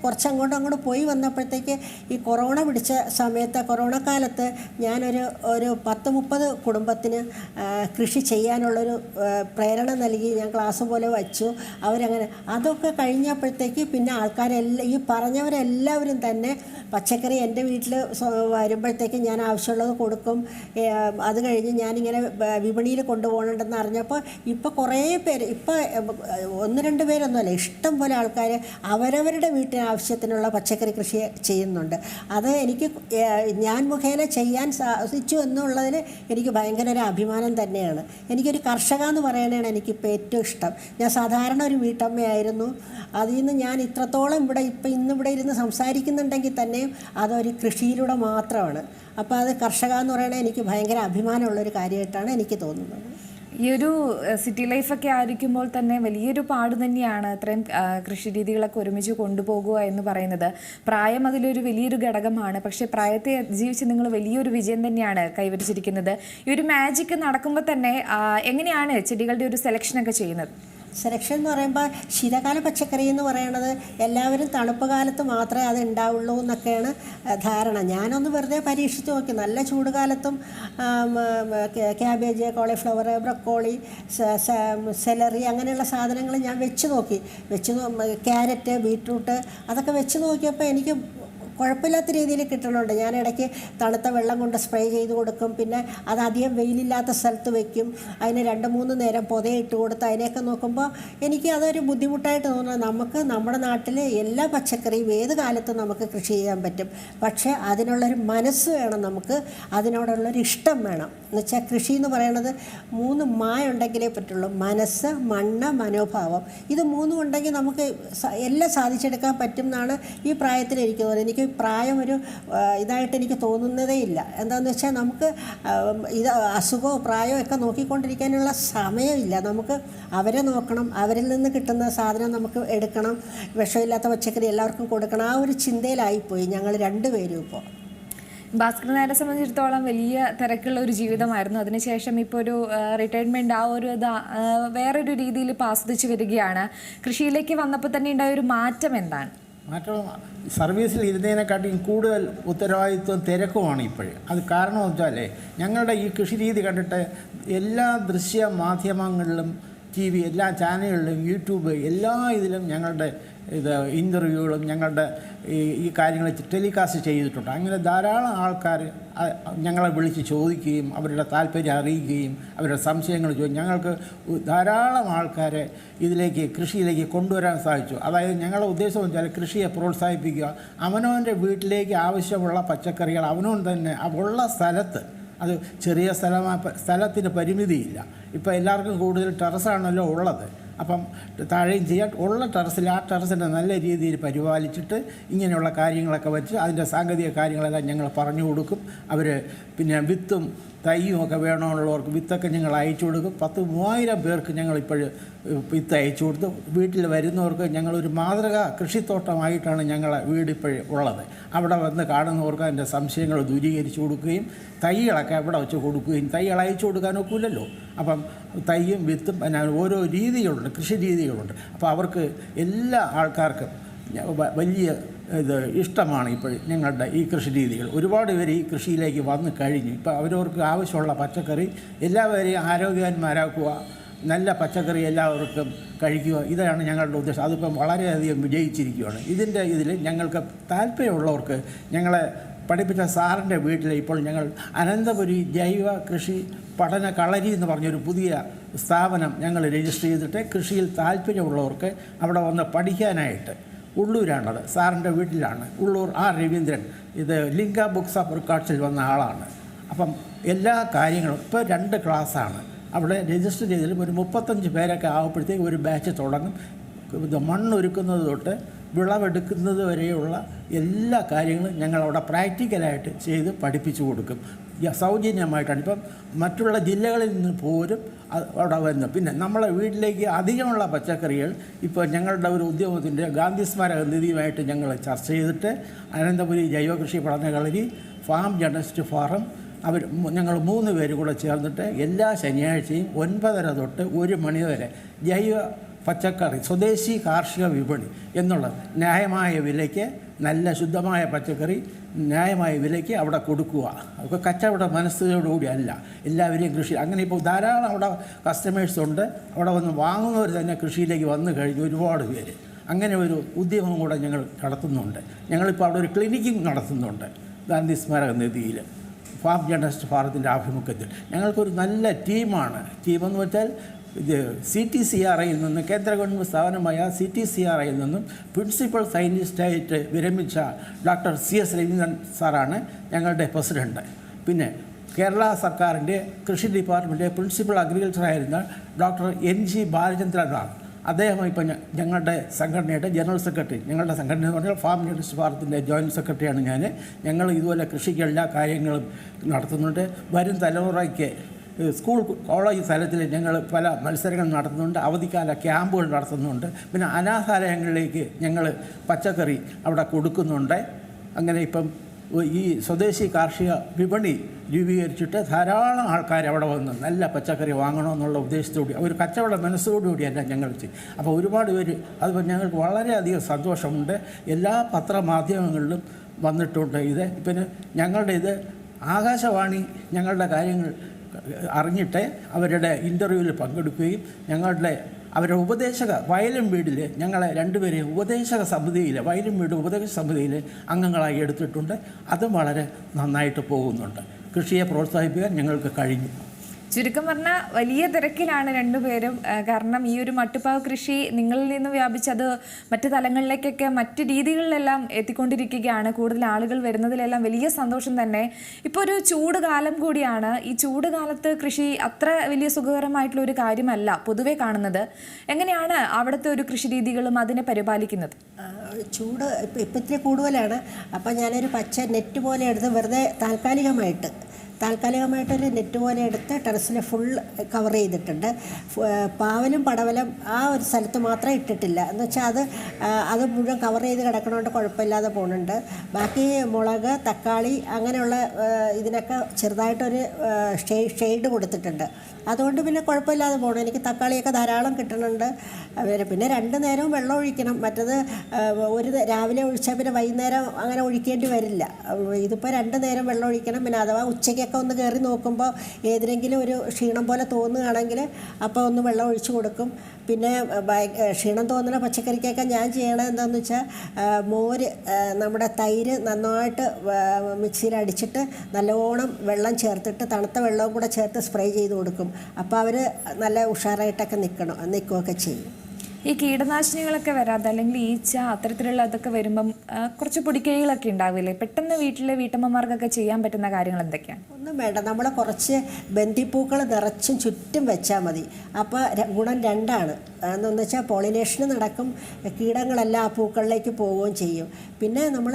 കുറച്ചങ്ങോട്ട് പോയി വന്നപ്പോഴത്തേക്ക് ഈ കൊറോണ പിടിച്ച സമയത്ത്, കൊറോണ കാലത്ത് ഞാനൊരു 10-30 കുടുംബത്തിന് കൃഷി ചെയ്യാനുള്ളൊരു പ്രേരണ നൽകി. ഞാൻ ക്ലാസ് പോലെ വച്ചു. അവരങ്ങനെ അതൊക്കെ കഴിഞ്ഞപ്പോഴത്തേക്ക് പിന്നെ ഈ പറഞ്ഞവരെല്ലാവരും തന്നെ പച്ചക്കറി എൻ്റെ വീട്ടിൽ വരുമ്പോഴത്തേക്ക് ഞാൻ ആവശ്യമുള്ളത് കൊടുക്കും. അത് കഴിഞ്ഞ് ഞാനിങ്ങനെ വിപണിയിൽ കൊണ്ടുപോകണമെന്ന് അറിഞ്ഞപ്പോൾ ഇപ്പോൾ കുറേ പേര്, ഇപ്പോൾ 1-2 പേരൊന്നുമല്ല, ഇഷ്ടം പോലെ ആൾക്കാർ അവരവരുടെ വീട്ടിനാവശ്യത്തിനുള്ള പച്ചക്കറി കൃഷി ചെയ്യുന്നുണ്ട്. അത് ഞാൻ മുഖേന ചെയ്യാൻ സാധിച്ചു എന്നുള്ളതിൽ എനിക്ക് ഭയങ്കര ഒരു അഭിമാനം തന്നെയാണ്. എനിക്കൊരു കർഷക എന്ന് പറയാനാണ് എനിക്കിപ്പോൾ ഏറ്റവും ഇഷ്ടം. ഞാൻ സാധാരണ ഒരു വീട്ടമ്മയായിരുന്നു. അതിൽ നിന്ന് ഞാൻ ഇത്രത്തോളം ഇന്നിവിടെ ഇരുന്ന് സംസാരിക്കുന്നുണ്ടെങ്കിൽ തന്നെയും അതൊരു കൃഷിയിലൂടെ മാത്രമാണ്. അപ്പോൾ അത് കർഷക എന്ന് പറയുന്നത് എനിക്ക് ഭയങ്കര അഭിമാനമുള്ളൊരു കാര്യമായിട്ടാണ് എനിക്ക് തോന്നുന്നത്. ഈ ഒരു സിറ്റി ലൈഫൊക്കെ ആയിരിക്കുമ്പോൾ തന്നെ വലിയൊരു പാട് തന്നെയാണ് ഇത്രയും കൃഷി രീതികളൊക്കെ ഒരുമിച്ച് കൊണ്ടുപോകുക എന്ന് പറയുന്നത്. പ്രായം അതിലൊരു വലിയൊരു ഘടകമാണ്. പക്ഷേ പ്രായത്തെ അതിജീവിച്ച് നിങ്ങൾ വലിയൊരു വിജയം തന്നെയാണ് കൈവരിച്ചിരിക്കുന്നത്. ഈ ഒരു മാജിക്ക് നടക്കുമ്പോൾ തന്നെ എങ്ങനെയാണ് ചെടികളുടെ ഒരു സെലക്ഷനൊക്കെ ചെയ്യുന്നത്? സെലക്ഷൻ എന്ന് പറയുമ്പോൾ ശീതകാല പച്ചക്കറി എന്ന് പറയണത് എല്ലാവരും തണുപ്പ് കാലത്ത് മാത്രമേ അത് ഉണ്ടാവുള്ളൂ എന്നൊക്കെയാണ് ധാരണ. ഞാനൊന്ന് വെറുതെ പരീക്ഷിച്ച് നോക്കി. നല്ല ചൂട് കാലത്തും ക്യാബേജ്, കോളിഫ്ലവർ, ബ്രക്കോളി, സെലറി അങ്ങനെയുള്ള സാധനങ്ങൾ ഞാൻ വെച്ച് നോക്കി. ക്യാരറ്റ്, ബീറ്റ്റൂട്ട് അതൊക്കെ വെച്ച് നോക്കിയപ്പോൾ എനിക്ക് കുഴപ്പമില്ലാത്ത രീതിയിൽ കിട്ടണുണ്ട്. ഞാൻ ഇടയ്ക്ക് തണുത്ത വെള്ളം കൊണ്ട് സ്പ്രേ ചെയ്ത് കൊടുക്കും. പിന്നെ അത് അധികം വെയിലില്ലാത്ത സ്ഥലത്ത് വയ്ക്കും. അതിന് 2-3 നേരം പൊതയിട്ട് കൊടുത്ത് അതിനെയൊക്കെ നോക്കുമ്പോൾ എനിക്ക് അതൊരു ബുദ്ധിമുട്ടായിട്ട് തോന്നുന്നത്. നമുക്ക് നമ്മുടെ നാട്ടിൽ എല്ലാ പച്ചക്കറിയും ഏത് കാലത്തും നമുക്ക് കൃഷി ചെയ്യാൻ പറ്റും. പക്ഷേ അതിനുള്ളൊരു മനസ്സ് വേണം, നമുക്ക് അതിനോടുള്ളൊരു ഇഷ്ടം വേണം. എന്നുവെച്ചാൽ കൃഷി എന്ന് പറയുന്നത് 3 ഉണ്ടെങ്കിലേ പറ്റുള്ളൂ: മനസ്സ്, മണ്ണ്, മനോഭാവം. ഇത് 3 ഉണ്ടെങ്കിൽ നമുക്ക് എല്ലാം സാധിച്ചെടുക്കാൻ പറ്റും എന്നാണ് ഈ പ്രായത്തിൽ എനിക്ക് തോന്നുന്നത്. എനിക്ക് പ്രായം ഇതായിട്ട് എനിക്ക് തോന്നുന്നതേ ഇല്ല. എന്താണെന്ന് വെച്ചാൽ നമുക്ക് അസുഖമോ പ്രായമോ ഒക്കെ നോക്കിക്കൊണ്ടിരിക്കാനുള്ള സമയമില്ല. നമുക്ക് അവരെ നോക്കണം, അവരിൽ നിന്ന് കിട്ടുന്ന സാധനം നമുക്ക് എടുക്കണം, വിഷമില്ലാത്ത പച്ചക്കറി എല്ലാവർക്കും കൊടുക്കണം. ആ ഒരു ചിന്തയിലായിപ്പോയി ഞങ്ങൾ 2 പേരും ഇപ്പോൾ. ഭാസ്കർ നായരെ സംബന്ധിച്ചിടത്തോളം വലിയ തിരക്കുള്ള ഒരു ജീവിതമായിരുന്നു. അതിനുശേഷം ഇപ്പോൾ ഒരു റിട്ടയർമെൻറ്റ് വേറൊരു രീതിയിൽ ഇപ്പോൾ ആസ്വദിച്ച് വരികയാണ്. കൃഷിയിലേക്ക് വന്നപ്പോൾ തന്നെ ഉണ്ടായ ഒരു മാറ്റം എന്താണ്? മാറ്റം സർവീസിൽ ഇരുന്നതിനെക്കാട്ടിയും കൂടുതൽ ഉത്തരവാദിത്വം തിരക്കുമാണ് ഇപ്പോഴും. അത് കാരണം വെച്ചാൽ ഞങ്ങളുടെ ഈ കൃഷി രീതി കണ്ടിട്ട് എല്ലാ ദൃശ്യ മാധ്യമങ്ങളിലും TV എല്ലാ ചാനലുകളിലും യൂട്യൂബ് എല്ലാ ഇതിലും ഞങ്ങളുടെ ഇൻ്റർവ്യൂകളും ഞങ്ങളുടെ ഈ കാര്യങ്ങൾ ടെലികാസ്റ്റ് ചെയ്തിട്ടുണ്ട്. അങ്ങനെ ധാരാളം ആൾക്കാർ ഞങ്ങളെ വിളിച്ച് ചോദിക്കുകയും അവരുടെ താല്പര്യം അറിയിക്കുകയും അവരുടെ സംശയങ്ങൾ ഞങ്ങൾക്ക് ധാരാളം ആൾക്കാരെ ഇതിലേക്ക് കൃഷിയിലേക്ക് കൊണ്ടുവരാൻ സാധിച്ചു. അതായത് ഞങ്ങളുടെ ഉദ്ദേശം വെച്ചാൽ കൃഷിയെ പ്രോത്സാഹിപ്പിക്കുക, അവനവൻ്റെ വീട്ടിലേക്ക് ആവശ്യമുള്ള പച്ചക്കറികൾ അവനവൻ തന്നെ ഉള്ള സ്ഥലത്ത്, അത് ചെറിയ സ്ഥലത്തിന് പരിമിതിയില്ല. ഇപ്പോൾ എല്ലാവർക്കും കൂടുതൽ ടെറസാണല്ലോ ഉള്ളത്. അപ്പം താഴെയും ചെയ്യാൻ ഉള്ള ടെറസിൽ ആ ടെറസിനെ നല്ല രീതിയിൽ പരിപാലിച്ചിട്ട് ഇങ്ങനെയുള്ള കാര്യങ്ങളൊക്കെ വെച്ച് അതിൻ്റെ സാങ്കേതിക കാര്യങ്ങളെല്ലാം ഞങ്ങൾ പറഞ്ഞു കൊടുക്കും. അവർ പിന്നെ വിത്തും തൈയും ഒക്കെ വേണമെന്നുള്ളവർക്ക് വിത്തൊക്കെ ഞങ്ങൾ അയച്ചു കൊടുക്കും. 10,000-3000 പേർക്ക് ഞങ്ങളിപ്പോൾ വിത്ത് അയച്ചു കൊടുത്തു. വീട്ടിൽ വരുന്നവർക്ക് ഞങ്ങളൊരു മാതൃകാ കൃഷിത്തോട്ടമായിട്ടാണ് ഞങ്ങളെ വീടിപ്പോൾ ഉള്ളത്. അവിടെ വന്ന് കാണുന്നവർക്ക് അതിൻ്റെ സംശയങ്ങൾ ദൂരീകരിച്ചു കൊടുക്കുകയും തൈകളൊക്കെ അവിടെ വെച്ച് കൊടുക്കുകയും തൈകൾ അയച്ചു കൊടുക്കാനൊക്കില്ലല്ലോ. അപ്പം തൈയും വിത്തും പിന്നെ ഓരോ രീതികളുണ്ട്, കൃഷി രീതികളുണ്ട്. അപ്പോൾ അവർക്ക് എല്ലാ ആൾക്കാർക്കും വലിയ ഇഷ്ടമാണ് ഇപ്പോൾ ഞങ്ങളുടെ ഈ കൃഷി രീതികൾ. ഒരുപാട് പേര് ഈ കൃഷിയിലേക്ക് വന്നു കഴിഞ്ഞു. ഇപ്പോൾ അവരവർക്ക് ആവശ്യമുള്ള പച്ചക്കറി എല്ലാവരെയും ആരോഗ്യവാന്മാരാക്കുക, നല്ല പച്ചക്കറി എല്ലാവർക്കും കഴിക്കുക, ഇതാണ് ഞങ്ങളുടെ ഉദ്ദേശം. അതിപ്പം വളരെയധികം വിജയിച്ചിരിക്കുകയാണ്. ഇതിൽ ഞങ്ങൾക്ക് താല്പര്യമുള്ളവർക്ക് ഞങ്ങളെ പഠിപ്പിച്ച സാറിൻ്റെ വീട്ടിൽ ഇപ്പോൾ ഞങ്ങൾ അനന്തപുരി ജൈവ കൃഷി പഠന കളരി എന്ന് പറഞ്ഞൊരു പുതിയ സ്ഥാപനം ഞങ്ങൾ രജിസ്റ്റർ ചെയ്തിട്ട് കൃഷിയിൽ താല്പര്യമുള്ളവർക്ക് അവിടെ വന്ന് പഠിക്കാനായിട്ട്, ഉള്ളൂരാണത്, സാറിൻ്റെ വീട്ടിലാണ്, ഉള്ളൂർ R. രവീന്ദ്രൻ, ഇത് ലിംഗ ബുക്സ് ഓഫ് റെക്കോർഡ്സിൽ വന്ന ആളാണ്. അപ്പം എല്ലാ കാര്യങ്ങളും ഇപ്പോൾ 2 ക്ലാസ്സാണ് അവിടെ രജിസ്റ്റർ ചെയ്തതിൽ. ഒരു 35 പേരൊക്കെ ആകുമ്പോഴത്തേക്ക് ഒരു ബാച്ച് തുടങ്ങും. ഇത് മണ്ണൊരുക്കുന്നത് തൊട്ട് വിളവെടുക്കുന്നത് വരെയുള്ള എല്ലാ കാര്യങ്ങളും ഞങ്ങളവിടെ പ്രാക്ടിക്കലായിട്ട് ചെയ്ത് പഠിപ്പിച്ചു കൊടുക്കും, സൗജന്യമായിട്ടാണ്. ഇപ്പം മറ്റുള്ള ജില്ലകളിൽ നിന്ന് പോലും അവിടെ വരുന്നു. പിന്നെ നമ്മളെ വീട്ടിലേക്ക് അധികമുള്ള പച്ചക്കറികൾ ഇപ്പോൾ ഞങ്ങളുടെ ഒരു ഉദ്യമത്തിൻ്റെ ഗാന്ധി സ്മാരക നിധിയുമായിട്ട് ഞങ്ങൾ ചർച്ച ചെയ്തിട്ട് അനന്തപുരി ജൈവകൃഷി പഠന കളരി, ഫാം ജേർണലിസ്റ്റ് ഫോറം, ഞങ്ങൾ 3 പേര് കൂടെ ചേർന്നിട്ട് എല്ലാ ശനിയാഴ്ചയും 9:30 തൊട്ട് 1 മണി വരെ ജൈവ പച്ചക്കറി സ്വദേശി കാർഷിക വിപണി എന്നുള്ള ന്യായമായ വിലയ്ക്ക് നല്ല ശുദ്ധമായ പച്ചക്കറി ന്യായമായ വിലയ്ക്ക് അവിടെ കൊടുക്കുക. അതൊക്കെ കച്ചവട മനസ്സോടുകൂടി അല്ല, എല്ലാവരെയും കൃഷി. അങ്ങനെ ഇപ്പോൾ ധാരാളം അവിടെ കസ്റ്റമേഴ്സ് ഉണ്ട്. അവിടെ വന്ന് വാങ്ങുന്നവർ തന്നെ കൃഷിയിലേക്ക് വന്നു കഴിഞ്ഞു ഒരുപാട് പേര്. അങ്ങനെ ഒരു ഉദ്യമം കൂടെ ഞങ്ങൾ നടത്തുന്നുണ്ട്. ഞങ്ങളിപ്പോൾ അവിടെ ഒരു ക്ലിനിക്കും നടത്തുന്നുണ്ട് ഗാന്ധി സ്മാരക നിധിയിൽ, ഫാം ജേർണലിസ്റ്റ് ഫോറത്തിൻ്റെ ആഭിമുഖ്യത്തിൽ. ഞങ്ങൾക്കൊരു നല്ല ടീമാണ്. ടീമെന്ന് വെച്ചാൽ ഇത് CTCRIയിൽ നിന്ന്, കേന്ദ്ര ഗവൺമെൻറ് സ്ഥാപനമായ CTCRIയിൽ നിന്നും പ്രിൻസിപ്പൽ സയൻറ്റിസ്റ്റായിട്ട് വിരമിച്ച ഡോക്ടർ CS രവീന്ദ്രൻ സാറാണ് ഞങ്ങളുടെ പ്രസിഡൻറ്റ്. പിന്നെ കേരള സർക്കാരിൻ്റെ കൃഷി ഡിപ്പാർട്ട്മെൻറ്റ് പ്രിൻസിപ്പൽ അഗ്രികൾച്ചറായിരുന്ന ഡോക്ടർ NG ബാലചന്ദ്രനാണ്. അദ്ദേഹം ഇപ്പം ഞങ്ങളുടെ സംഘടനയുടെ ജനറൽ സെക്രട്ടറി. ഞങ്ങളുടെ സംഘടന എന്ന് പറഞ്ഞാൽ ഫാം ജേർണലിസ്റ്റ് ഫോറത്തിൻ്റെ ജോയിൻറ്റ് സെക്രട്ടറിയാണ് ഞാൻ. ഞങ്ങൾ ഇതുപോലെ കൃഷിക്ക് എല്ലാ കാര്യങ്ങളും നടത്തുന്നുണ്ട്. വരും തലമുറയ്ക്ക് സ്കൂൾ കോളേജ് തലത്തിൽ ഞങ്ങൾ പല മത്സരങ്ങൾ നടത്തുന്നുണ്ട്, അവധിക്കാല ക്യാമ്പുകൾ നടത്തുന്നുണ്ട്. പിന്നെ അനാഥാലയങ്ങളിലേക്ക് ഞങ്ങൾ പച്ചക്കറി അവിടെ കൊടുക്കുന്നുണ്ട്. അങ്ങനെ ഇപ്പം ഈ സ്വദേശി കാർഷിക വിപണി രൂപീകരിച്ചിട്ട് ധാരാളം ആൾക്കാർ അവിടെ വന്ന് നല്ല പച്ചക്കറി വാങ്ങണമെന്നുള്ള ഉദ്ദേശത്തോടെ ഒരു കച്ചവട മനസ്സോടുകൂടിയല്ല ഞങ്ങൾ ചെയ്യും. അപ്പോൾ ഒരുപാട് പേര് അതുപോലെ ഞങ്ങൾക്ക് വളരെയധികം സന്തോഷമുണ്ട്. എല്ലാ പത്രമാധ്യമങ്ങളിലും വന്നിട്ടുണ്ട്. പിന്നെ ഞങ്ങളുടെ ആകാശവാണി ഞങ്ങളുടെ കാര്യങ്ങൾ അറിഞ്ഞിട്ട് അവരുടെ ഇൻ്റർവ്യൂവിൽ പങ്കെടുക്കുകയും അവരുടെ ഉപദേശക വയലും വീടിൽ ഞങ്ങളെ 2 പേരെയും ഉപദേശക സമിതിയിൽ, വയലും വീട് ഉപദേശക സമിതിയിൽ അംഗങ്ങളായി എടുത്തിട്ടുണ്ട്. അതും വളരെ നന്നായിട്ട് പോകുന്നുണ്ട്. കൃഷിയെ പ്രോത്സാഹിപ്പിക്കാൻ ഞങ്ങൾക്ക് കഴിഞ്ഞു. ചുരുക്കം പറഞ്ഞാൽ വലിയ തിരക്കിലാണ് 2 പേരും. കാരണം ഈ ഒരു മട്ടുപ്പാവ് കൃഷി നിങ്ങളിൽ നിന്ന് വ്യാപിച്ചത് മറ്റ് തലങ്ങളിലേക്കൊക്കെ മറ്റ് രീതികളിലെല്ലാം എത്തിക്കൊണ്ടിരിക്കുകയാണ്. കൂടുതൽ ആളുകൾ വരുന്നതിലെല്ലാം വലിയ സന്തോഷം തന്നെ. ഇപ്പോൾ ഒരു ചൂട് കാലം കൂടിയാണ്. ഈ ചൂട് കാലത്ത് കൃഷി അത്ര വലിയ സുഖകരമായിട്ടുള്ള ഒരു കാര്യമല്ല പൊതുവെ കാണുന്നത്. എങ്ങനെയാണ് അവിടുത്തെ ഒരു കൃഷി രീതികളും അതിനെ പരിപാലിക്കുന്നത്? ചൂട് ഇപ്പം ഇത്തിരി കൂടുതലാണ്. അപ്പം ഞാനൊരു പച്ച നെറ്റ് പോലെ എടുത്ത് വെറുതെ താൽക്കാലികമായിട്ട് താൽക്കാലികമായിട്ടൊരു നെറ്റ് പോലെ എടുത്ത് ടെറസിൽ ഫുൾ കവർ ചെയ്തിട്ടുണ്ട്. പാവലും പടവലും ആ ഒരു സ്ഥലത്ത് മാത്രമേ ഇട്ടിട്ടില്ല. എന്ന് വെച്ചാൽ അത് മുഴുവൻ കവർ ചെയ്ത് കിടക്കണോണ്ട് കുഴപ്പമില്ലാതെ പോകുന്നുണ്ട്. ബാക്കി മുളക്, തക്കാളി അങ്ങനെയുള്ള ഇതിനൊക്കെ ചെറുതായിട്ടൊരു ഷെയ്ഡ് കൊടുത്തിട്ടുണ്ട്. അതുകൊണ്ട് പിന്നെ കുഴപ്പമില്ലാതെ പോകണം. എനിക്ക് തക്കാളിയൊക്കെ ധാരാളം കിട്ടുന്നുണ്ട്. പിന്നെ 2 നേരവും വെള്ളം ഒഴിക്കണം. മറ്റത് രാവിലെ ഒഴിച്ചാൽ പിന്നെ വൈകുന്നേരം അങ്ങനെ ഒഴിക്കേണ്ടി വരില്ല. ഇതിപ്പോൾ 2 നേരം വെള്ളം ഒഴിക്കണം. പിന്നെ അഥവാ ഉച്ചയ്ക്കൊക്കെ ഒന്ന് കയറി നോക്കുമ്പോൾ ഏതിനെങ്കിലും ഒരു ക്ഷീണം പോലെ തോന്നുകയാണെങ്കിൽ അപ്പോൾ ഒന്ന് വെള്ളം ഒഴിച്ച് കൊടുക്കും. പിന്നെ ക്ഷീണം തോന്നുന്ന പച്ചക്കറിക്കൊക്കെ ഞാൻ ചെയ്യണത് എന്താണെന്ന് വെച്ചാൽ മോര്, നമ്മുടെ തൈര് നന്നായിട്ട് മിക്സിയിൽ അടിച്ചിട്ട് നല്ലോണം വെള്ളം ചേർത്തിട്ട് തണുത്ത വെള്ളവും കൂടെ ചേർത്ത് സ്പ്രേ ചെയ്ത് കൊടുക്കും. അപ്പോൾ അവർ നല്ല ഉഷാറായിട്ടൊക്കെ നിൽക്കുകയൊക്കെ ചെയ്യും. ഈ കീടനാശിനികളൊക്കെ വരാതെ അല്ലെങ്കിൽ ഈച്ച അത്തരത്തിലുള്ള അതൊക്കെ വരുമ്പം കുറച്ച് പൊടിക്കൈകളൊക്കെ ഉണ്ടാവില്ലേ? പെട്ടെന്ന് വീട്ടിലെ വീട്ടമ്മമാർക്കൊക്കെ ചെയ്യാൻ പറ്റുന്ന കാര്യങ്ങൾ എന്തൊക്കെയാണ്? ഒന്നും വേണ്ട, നമ്മൾ കുറച്ച് ബന്ദിപ്പൂക്കൾ നിറച്ചും ചുറ്റും വെച്ചാൽ മതി. അപ്പോൾ ഗുണം 2ആണ്. എന്ന് വെച്ചാൽ പോളിനേഷൻ നടക്കും, കീടങ്ങളെല്ലാം ആ പൂക്കളിലേക്ക് പോവുകയും ചെയ്യും. പിന്നെ നമ്മൾ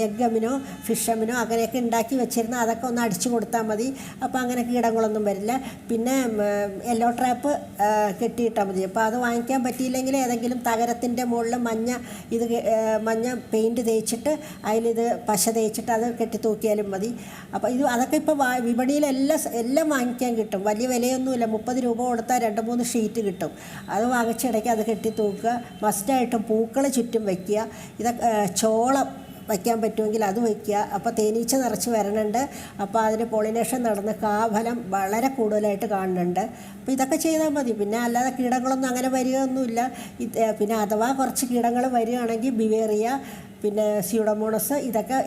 എഗ് അമിനോ ഫിഷ് അമിനോ അങ്ങനെയൊക്കെ ഉണ്ടാക്കി വെച്ചിരുന്നാൽ അതൊക്കെ ഒന്ന് അടിച്ചു കൊടുത്താൽ മതി. അപ്പോൾ അങ്ങനെ കീടങ്ങളൊന്നും വരില്ല. പിന്നെ യെല്ലോ ട്രാപ്പ് കെട്ടിയിട്ടാൽ മതി. അപ്പോൾ അത് വാങ്ങിക്കാൻ പറ്റിയില്ലെങ്കിൽ ഏതെങ്കിലും തകരത്തിൻ്റെ മുകളിൽ മഞ്ഞ പെയിൻറ്റ് തേച്ചിട്ട് അതിലിത് പശ തേച്ചിട്ട് അത് കെട്ടി തൂക്കിയാലും മതി. അപ്പോൾ അതൊക്കെ ഇപ്പോൾ വിപണിയിലെല്ലാം വാങ്ങിക്കാൻ കിട്ടും. വലിയ വിലയൊന്നുമില്ല. 30 രൂപ കൊടുത്താൽ 2-3 ഷീറ്റ് കിട്ടും. അത് വാങ്ങിച്ചിടയ്ക്ക് അത് കെട്ടി തൂക്കുക. മസ്റ്റായിട്ടും പൂക്കൾ ചുറ്റും വയ്ക്കുക. ഇതൊക്കെ ചോളം വയ്ക്കാൻ പറ്റുമെങ്കിൽ അത് വയ്ക്കുക. അപ്പോൾ തേനീച്ച നിറച്ച് വരണുണ്ട്. അപ്പോൾ അതിന് പോളിനേഷൻ നടന്ന് കാഫലം വളരെ കൂടുതലായിട്ട് കാണുന്നുണ്ട്. അപ്പോൾ ഇതൊക്കെ ചെയ്താൽ മതി. പിന്നെ അല്ലാതെ കീടങ്ങളൊന്നും അങ്ങനെ വരികയൊന്നുമില്ല. പിന്നെ അഥവാ കുറച്ച് കീടങ്ങൾ വരികയാണെങ്കിൽ ബിവേറിയ, പിന്നെ സ്യൂഡോമോണസ്, ഇതൊക്കെ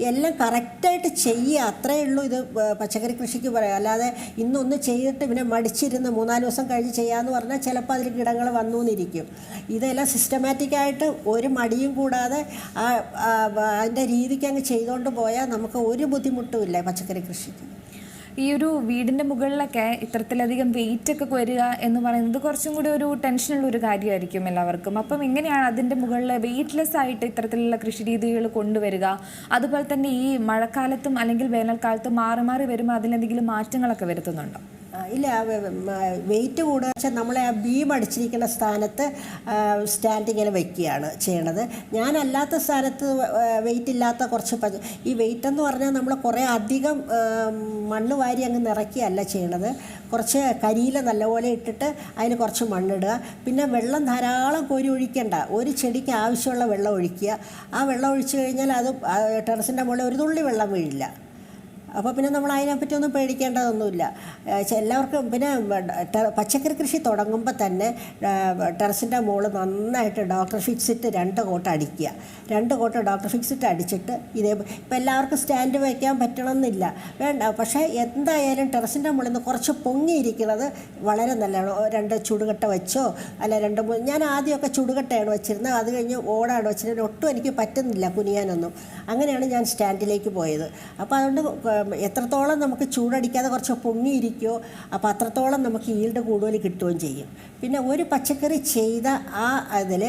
എല്ലാം കറക്റ്റായിട്ട് ചെയ്യുക. അത്രയേ ഉള്ളൂ ഇത് പച്ചക്കറി കൃഷിക്ക് പറയാം. അല്ലാതെ ഇന്നൊന്ന് ചെയ്തിട്ട് പിന്നെ മടിച്ചിരുന്ന് 3-4 ദിവസം കഴിഞ്ഞ് ചെയ്യാമെന്ന് പറഞ്ഞാൽ ചിലപ്പോൾ അതിൽ കീടങ്ങൾ വന്നു എന്നിരിക്കും. ഇതെല്ലാം സിസ്റ്റമാറ്റിക്കായിട്ട് ഒരു മടിയും കൂടാതെ അതിൻ്റെ രീതിക്ക് അങ്ങ് ചെയ്തുകൊണ്ട് പോയാൽ നമുക്ക് ഒരു ബുദ്ധിമുട്ടുമില്ല പച്ചക്കറി കൃഷിക്ക്. ഈ ഒരു വീടിൻ്റെ മുകളിലൊക്കെ ഇത്തരത്തിലധികം വെയിറ്റ് ഒക്കെ വരിക എന്ന് പറയുന്നത് കുറച്ചും കൂടി ഒരു ടെൻഷനുള്ള ഒരു കാര്യമായിരിക്കും എല്ലാവർക്കും. അപ്പം എങ്ങനെയാണ് അതിൻ്റെ മുകളിൽ വെയിറ്റ്ലെസ് ആയിട്ട് ഇത്തരത്തിലുള്ള കൃഷി രീതികൾ കൊണ്ടുവരിക? അതുപോലെ തന്നെ ഈ മഴക്കാലത്തും അല്ലെങ്കിൽ വേനൽക്കാലത്തും മാറി മാറി വരുമ്പോൾ അതിലെന്തെങ്കിലും മാറ്റങ്ങളൊക്കെ വരുത്തുന്നുണ്ടോ? ഇല്ല, വെയിറ്റ് കൂടുക വെച്ചാൽ നമ്മളെ ആ ബീം അടിച്ചിരിക്കുന്ന സ്ഥാനത്ത് സ്റ്റാൻഡിങ്ങനെ വയ്ക്കുകയാണ് ചെയ്യണത്. ഞാനല്ലാത്ത സ്ഥാനത്ത് വെയിറ്റ് ഇല്ലാത്ത കുറച്ച് ഈ വെയിറ്റ് എന്ന് പറഞ്ഞാൽ നമ്മൾ കുറേ അധികം മണ്ണ് വാരി അങ്ങ് നിറയ്ക്കുകയല്ല ചെയ്യണത്. കുറച്ച് കരിയില നല്ലപോലെ ഇട്ടിട്ട് അതിന് കുറച്ച് മണ്ണിടുക. പിന്നെ വെള്ളം ധാരാളം കോരി ഒഴിക്കേണ്ട. ഒരു ചെടിക്ക് ആവശ്യമുള്ള വെള്ളം ഒഴിക്കുക. ആ വെള്ളം ഒഴിച്ചു കഴിഞ്ഞാൽ അത് ടെറസിൻ്റെ മുകളിൽ ഒരു തുള്ളി വെള്ളം വീഴില്ല. അപ്പോൾ പിന്നെ നമ്മൾ അതിനെപ്പറ്റി ഒന്നും പേടിക്കേണ്ടതൊന്നുമില്ല. എല്ലാവർക്കും പിന്നെ പച്ചക്കറി കൃഷി തുടങ്ങുമ്പോൾ തന്നെ ടെറസിൻ്റെ മുകളിൽ നന്നായിട്ട് ഡോക്ടർ ഫിക്സിറ്റ് 2 കോട്ട് അടിക്കുക. 2 കോട്ട് ഡോക്ടർ ഫിക്സിറ്റ് അടിച്ചിട്ട് ഇപ്പോൾ എല്ലാവർക്കും സ്റ്റാൻഡ് വയ്ക്കാൻ പറ്റണമെന്നില്ല, വേണ്ട. പക്ഷേ എന്തായാലും ടെറസിൻ്റെ മുകളിൽ നിന്ന് കുറച്ച് പൊങ്ങിയിരിക്കുന്നത് വളരെ നല്ലതാണ്. 2 ചുടുകട്ട വെച്ചോ അല്ല 2-3, ഞാൻ ആദ്യമൊക്കെ ചുടുകട്ടയാണ് വെച്ചിരുന്നത്. അത് കഴിഞ്ഞ് ഓടാണ് വെച്ചിരുന്നത്. ഒട്ടും എനിക്ക് പറ്റുന്നില്ല കുനിയാനൊന്നും. അങ്ങനെയാണ് ഞാൻ സ്റ്റാൻഡിലേക്ക് പോയത്. അപ്പോൾ അതുകൊണ്ട് എത്രത്തോളം നമുക്ക് ചൂടടിക്കാതെ കുറച്ച് പൊങ്ങിയിരിക്കുമോ അപ്പോൾ അത്രത്തോളം നമുക്ക് ഈൽഡ് കൂടുതൽ കിട്ടുകയും ചെയ്യും. പിന്നെ ഒരു പച്ചക്കറി ചെയ്ത അതിൽ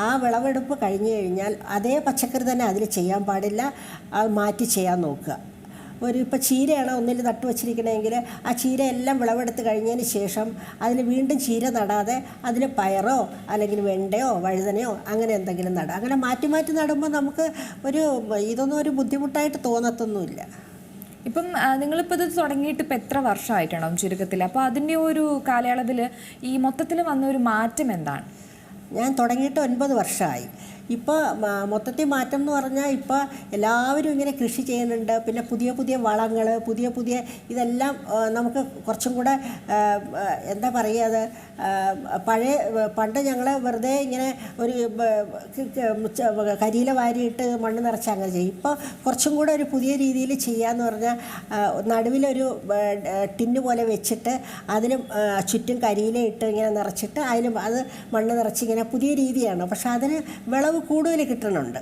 ആ വിളവെടുപ്പ് കഴിഞ്ഞ് കഴിഞ്ഞാൽ അതേ പച്ചക്കറി തന്നെ അതിൽ ചെയ്യാൻ പാടില്ല. അത് മാറ്റി ചെയ്യാൻ നോക്കുക. ഇപ്പോൾ ചീരയാണ് ഒന്നിൽ നട്ടു വച്ചിരിക്കണമെങ്കിൽ ആ ചീര എല്ലാം വിളവെടുത്ത് കഴിഞ്ഞതിന് ശേഷം അതിൽ വീണ്ടും ചീര നടാതെ അതിൽ പയറോ അല്ലെങ്കിൽ വെണ്ടയോ വഴുതനയോ അങ്ങനെ എന്തെങ്കിലും നടാം. അങ്ങനെ മാറ്റി മാറ്റി നടുമ്പോൾ നമുക്ക് ഇതൊന്നും ഒരു ബുദ്ധിമുട്ടായിട്ട് തോന്നത്തൊന്നുമില്ല. ഇപ്പം നിങ്ങളിപ്പോൾ ഇത് തുടങ്ങിയിട്ട് ഇപ്പോൾ എത്ര വർഷമായിട്ടുണ്ടാവും ചുരുക്കത്തിൽ? അപ്പോൾ അതിൻ്റെ ഒരു കാലയളവിൽ ഈ മൊത്തത്തിൽ വന്ന ഒരു മാറ്റം എന്താണ്? ഞാൻ തുടങ്ങിയിട്ട് 9 വർഷമായി. ഇപ്പോൾ മൊത്തത്തിൽ മാറ്റം എന്ന് പറഞ്ഞാൽ ഇപ്പോൾ എല്ലാവരും ഇങ്ങനെ കൃഷി ചെയ്യുന്നുണ്ട്. പിന്നെ പുതിയ പുതിയ വളങ്ങൾ, പുതിയ ഇതെല്ലാം നമുക്ക് കുറച്ചും കൂടെ എന്താ പറയുക, പണ്ട് ഞങ്ങൾ വെറുതെ ഇങ്ങനെ ഒരു കരിയില വാരിയിട്ട് മണ്ണ് നിറച്ച് അങ്ങനെ ചെയ്യും. ഇപ്പോൾ കുറച്ചും കൂടെ ഒരു പുതിയ രീതിയിൽ ചെയ്യാമെന്ന് പറഞ്ഞാൽ നടുവിലൊരു ടിന്ന് പോലെ വെച്ചിട്ട് അതിലും ചുറ്റും കരിയില ഇട്ട് ഇങ്ങനെ നിറച്ചിട്ട് അതിലും അത് മണ്ണ് നിറച്ച് ഇങ്ങനെ പുതിയ രീതിയാണ്. പക്ഷെ അതിന് വിളവ് കൂടുതൽ കിട്ടുന്നുണ്ട്.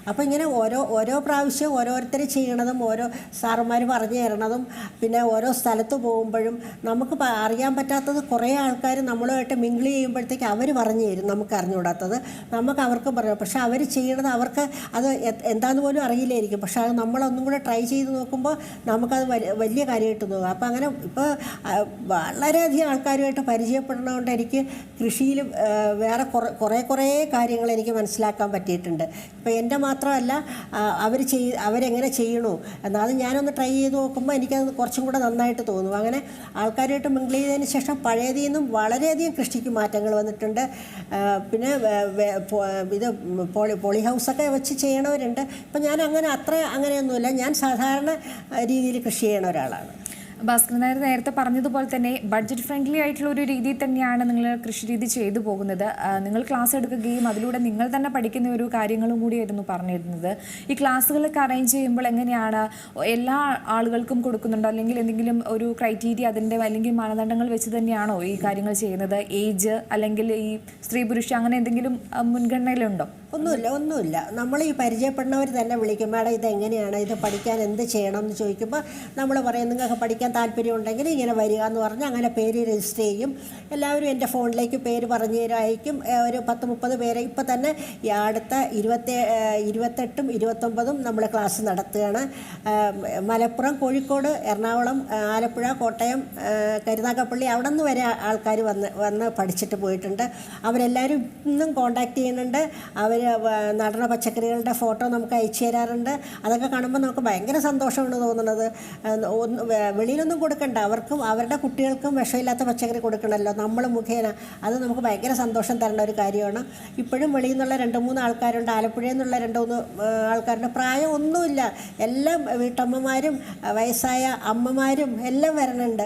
അപ്പോൾ ഇങ്ങനെ ഓരോ പ്രാവശ്യം ഓരോരുത്തർ ചെയ്യണതും ഓരോ സാറന്മാർ പറഞ്ഞു തരണതും പിന്നെ ഓരോ സ്ഥലത്ത് പോകുമ്പോഴും നമുക്ക് അറിയാൻ പറ്റാത്തത് കുറേ ആൾക്കാർ നമ്മളുമായിട്ട് മിങ്കിൾ ചെയ്യുമ്പോഴത്തേക്ക് അവർ പറഞ്ഞു തരും, നമുക്ക് അറിഞ്ഞുകൂടാത്തത് നമുക്ക് അവർക്കും പറയാം. പക്ഷെ അവർ ചെയ്യണത് അവർക്ക് അത് എന്താണെന്ന് പോലും അറിയില്ലായിരിക്കും. പക്ഷെ അത് നമ്മളൊന്നും കൂടെ ട്രൈ ചെയ്ത് നോക്കുമ്പോൾ നമുക്കത് വലിയ കാര്യമായിട്ട് തോന്നും. അപ്പോൾ അങ്ങനെ ഇപ്പോൾ വളരെയധികം ആൾക്കാരുമായിട്ട് പരിചയപ്പെടുന്നതുകൊണ്ട് എനിക്ക് കൃഷിയിൽ വേറെ കുറേ കാര്യങ്ങൾ എനിക്ക് മനസ്സിലാക്കാൻ പറ്റിയിട്ടുണ്ട്. ഇപ്പോൾ എൻ്റെ മാത്രമല്ല അവരെങ്ങനെ ചെയ്യണു എന്നാൽ അത് ഞാനൊന്ന് ട്രൈ ചെയ്ത് നോക്കുമ്പോൾ എനിക്കത് കുറച്ചും കൂടെ നന്നായിട്ട് തോന്നും. അങ്ങനെ ആൾക്കാരുമായിട്ട് മിങ്കിൾ ചെയ്തതിന് ശേഷം പഴയതിൽ നിന്നും വളരെയധികം കൃഷിക്ക് മാറ്റങ്ങൾ വന്നിട്ടുണ്ട്. പിന്നെ ഇത് പോളി ഹൗസൊക്കെ വെച്ച് ചെയ്യണവരുണ്ട്. ഇപ്പം ഞാൻ അങ്ങനെയൊന്നുമില്ല, ഞാൻ സാധാരണ രീതിയിൽ കൃഷി ചെയ്യണ ഒരാളാണ്. ഭാസ്കരൻ നായർ നേരത്തെ പറഞ്ഞതുപോലെ തന്നെ ബഡ്ജറ്റ് ഫ്രണ്ട്ലി ആയിട്ടുള്ള ഒരു രീതിയിൽ തന്നെയാണ് നിങ്ങൾ കൃഷി രീതി ചെയ്തു പോകുന്നത്. നിങ്ങൾ ക്ലാസ് എടുക്കുകയും അതിലൂടെ നിങ്ങൾ തന്നെ പഠിക്കുന്ന ഒരു കാര്യങ്ങളും കൂടിയായിരുന്നു പറഞ്ഞിരുന്നത്. ഈ ക്ലാസ്സുകളൊക്കെ അറേഞ്ച് ചെയ്യുമ്പോൾ എങ്ങനെയാണ്, എല്ലാ ആളുകൾക്കും കൊടുക്കുന്നുണ്ടോ അല്ലെങ്കിൽ എന്തെങ്കിലും ഒരു ക്രൈറ്റീരിയ അതിൻ്റെ അല്ലെങ്കിൽ മാനദണ്ഡങ്ങൾ വെച്ച് തന്നെയാണോ ഈ കാര്യങ്ങൾ ചെയ്യുന്നത്? ഏജ് അല്ലെങ്കിൽ ഈ സ്ത്രീ പുരുഷ അങ്ങനെ എന്തെങ്കിലും മുൻഗണനയിലുണ്ടോ? ഒന്നുമില്ല. നമ്മൾ ഈ പരിചയപ്പെടുന്നവർ തന്നെ വിളിക്കും, മാഡം ഇതെങ്ങനെയാണ്, ഇത് പഠിക്കാൻ എന്ത് ചെയ്യണം എന്ന് ചോദിക്കുമ്പോൾ നമ്മൾ പറയും നിങ്ങൾക്ക് പഠിക്കാൻ താല്പര്യമുണ്ടെങ്കിൽ ഇങ്ങനെ വരിക എന്ന് പറഞ്ഞ് അങ്ങനെ പേര് രജിസ്റ്റർ ചെയ്യും. എല്ലാവരും എൻ്റെ ഫോണിലേക്ക് പേര് പറഞ്ഞു തരും, അയക്കും. ഒരു 10-30 പേരെ ഇപ്പോൾ തന്നെ ഈ അടുത്ത 28ഉം 29ഉം നമ്മൾ ക്ലാസ് നടത്തുകയാണ്. മലപ്പുറം, കോഴിക്കോട്, എറണാകുളം, ആലപ്പുഴ, കോട്ടയം, കരുനാഗപ്പള്ളി അവിടെ നിന്ന് വരെ ആൾക്കാർ വന്ന് പഠിച്ചിട്ട് പോയിട്ടുണ്ട്. അവരെല്ലാവരും ഇന്നും കോണ്ടാക്ട് ചെയ്യുന്നുണ്ട്. അവർ നടണ പച്ചക്കറികളുടെ ഫോട്ടോ നമുക്ക് അയച്ചു തരാറുണ്ട്. അതൊക്കെ കാണുമ്പോൾ നമുക്ക് ഭയങ്കര സന്തോഷമാണ് തോന്നുന്നത്. വെളിയിലൊന്നും കൊടുക്കണ്ട, അവർക്കും അവരുടെ കുട്ടികൾക്കും വിഷമില്ലാത്ത പച്ചക്കറി കൊടുക്കണമല്ലോ നമ്മൾ മുഖേന. അത് നമുക്ക് ഭയങ്കര സന്തോഷം തരേണ്ട ഒരു കാര്യമാണ്. ഇപ്പോഴും വെളിയിൽ നിന്നുള്ള 2-3 ആൾക്കാരുണ്ട്, ആലപ്പുഴയിൽ നിന്നുള്ള 2-3 ആൾക്കാരുടെ പ്രായം ഒന്നുമില്ല, എല്ലാം വീട്ടമ്മമാരും വയസ്സായ അമ്മമാരും എല്ലാം വരണുണ്ട്.